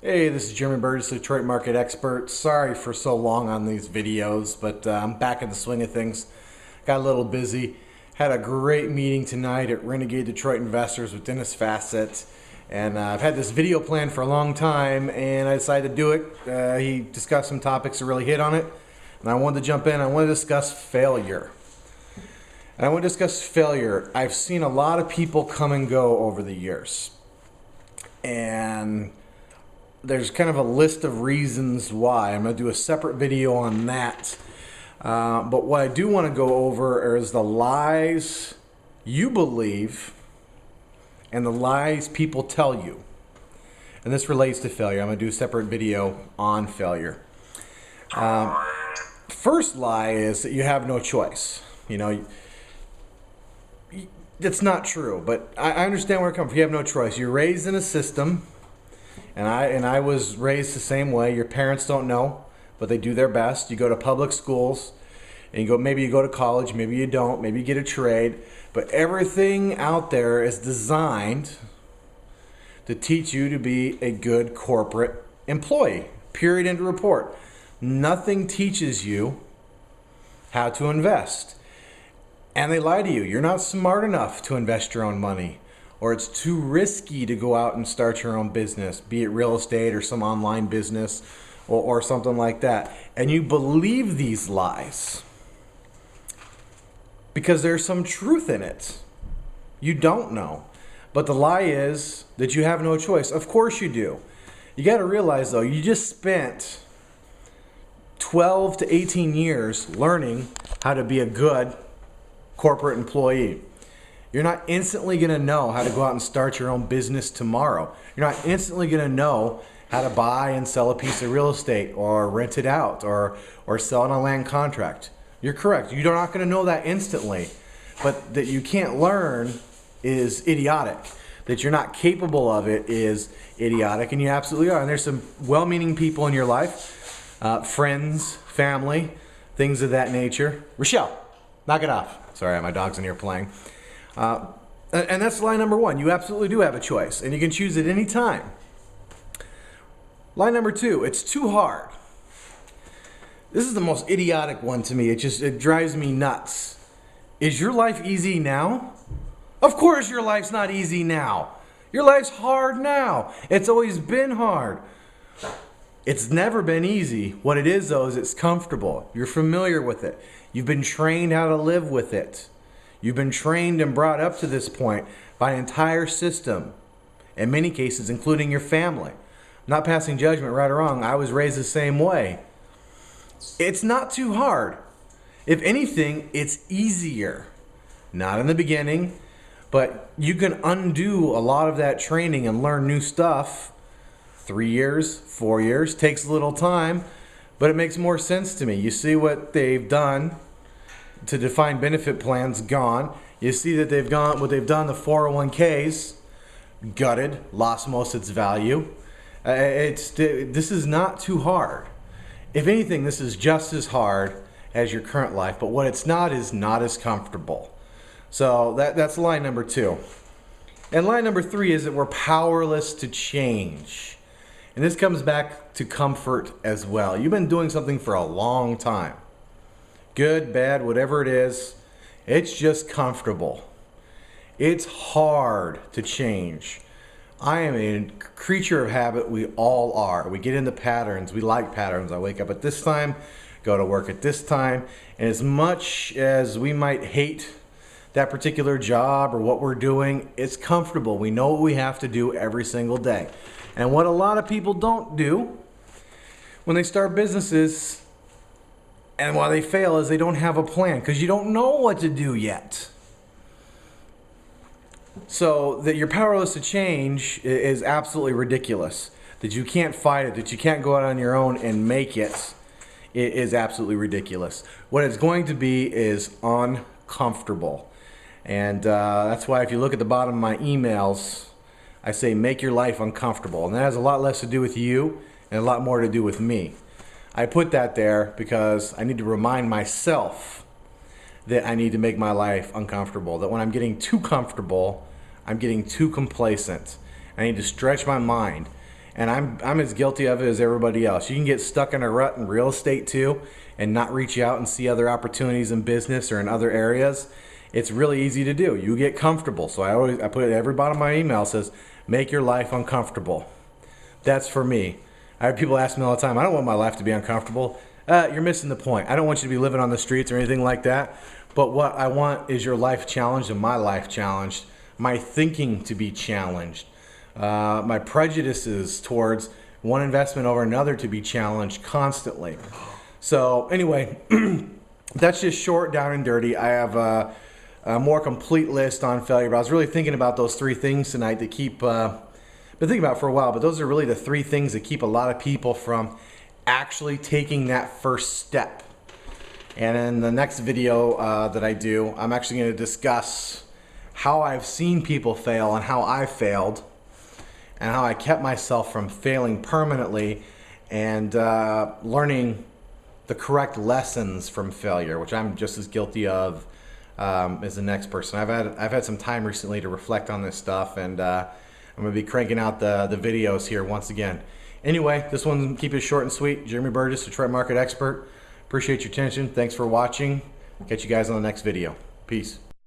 Hey, this is Jeremy Burgess, the Detroit Market Expert. Sorry for so long on these videos, but I'm back in the swing of things. Got a little busy. Had a great meeting tonight at Renegade Detroit Investors with Dennis Fassett. And I've had this video planned for a long time, and I decided to do it. He discussed some topics that really hit on it, and I wanted to jump in. I want to discuss failure. And I want to discuss failure. I've seen a lot of people come and go over the years. And there's kind of a list of reasons why. I'm going to do a separate video on that. But what I do want to go over is the lies you believe and the lies people tell you. And this relates to failure. I'm going to do a separate video on failure. First lie is that you have no choice. You know, that's not true, but I understand where it comes from. You have no choice. You're raised in a system. And I was raised the same way. Your parents don't know, but they do their best. You go to public schools, and maybe you go to college, maybe you don't, maybe you get a trade. But everything out there is designed to teach you to be a good corporate employee. Period. End of report. Nothing teaches you how to invest. And they lie to you. You're not smart enough to invest your own money. Or it's too risky to go out and start your own business, be it real estate or some online business or something like that. And you believe these lies because there's some truth in it. You don't know. But the lie is that you have no choice. Of course you do. You got to realize, though, you just spent 12 to 18 years learning how to be a good corporate employee. You're not instantly going to know how to go out and start your own business tomorrow. You're not instantly going to know how to buy and sell a piece of real estate or rent it out or sell on a land contract. You're correct. You're not going to know that instantly. But that you can't learn is idiotic. That you're not capable of it is idiotic, and you absolutely are. And there's some well-meaning people in your life, friends, family, things of that nature. Rochelle, knock it off. Sorry, my dog's in here playing. And that's lie number one. You absolutely do have a choice, and you can choose at any time. Lie number two, it's too hard. This is the most idiotic one to me. It drives me nuts. Is your life easy now? Of course your life's not easy now. Your life's hard now. It's always been hard. It's never been easy. What it is, though, is it's comfortable. You're familiar with it. You've been trained how to live with it. You've been trained and brought up to this point by an entire system, in many cases, including your family. I'm not passing judgment, right or wrong. I was raised the same way. It's not too hard. If anything, it's easier. Not in the beginning, but you can undo a lot of that training and learn new stuff. 3 years, 4 years, takes a little time, but it makes more sense to me. You see what they've done to define benefit plans, gone. You see that they've gone, what they've done, the 401ks, gutted, lost most of its value. This is not too hard. If anything, this is just as hard as your current life, but what it's not is not as comfortable. So that's lie number two. And lie number three is that we're powerless to change. And this comes back to comfort as well. You've been doing something for a long time. Good, bad, whatever it is, it's just comfortable. It's hard to change. I am a creature of habit. We all are. We get into patterns. We like patterns. I wake up at this time, go to work at this time, and as much as we might hate that particular job or what we're doing, it's comfortable. We know what we have to do every single day. And what a lot of people don't do when they start businesses and why they fail is they don't have a plan because you don't know what to do yet. So that you're powerless to change is absolutely ridiculous. That you can't fight it, that you can't go out on your own and make it is absolutely ridiculous. What it's going to be is uncomfortable. And that's why if you look at the bottom of my emails, I say make your life uncomfortable. And that has a lot less to do with you and a lot more to do with me. I put that there because I need to remind myself that I need to make my life uncomfortable. That when I'm getting too comfortable, I'm getting too complacent. I need to stretch my mind. And I'm as guilty of it as everybody else. You can get stuck in a rut in real estate too and not reach out and see other opportunities in business or in other areas. It's really easy to do. You get comfortable. So I put it at every bottom of my email, says, make your life uncomfortable. That's for me. I have people ask me all the time, I don't want my life to be uncomfortable. You're missing the point. I don't want you to be living on the streets or anything like that. But what I want is your life challenged and my life challenged. My thinking to be challenged. My prejudices towards one investment over another to be challenged constantly. So anyway, that's just short, down and dirty. I have a more complete list on failure, but I was really thinking about those 3 things tonight that keep, been thinking about for a while, but those are really the 3 things that keep a lot of people from actually taking that first step. And in the next video that I do, I'm actually going to discuss how I've seen people fail and how I failed, and how I kept myself from failing permanently, and learning the correct lessons from failure, which I'm just as guilty of as the next person. I've had some time recently to reflect on this stuff, and I'm going to be cranking out the videos here once again. Anyway, this one, keep it short and sweet. Jeremy Burgess, Detroit Market Expert. Appreciate your attention. Thanks for watching. Catch you guys on the next video. Peace.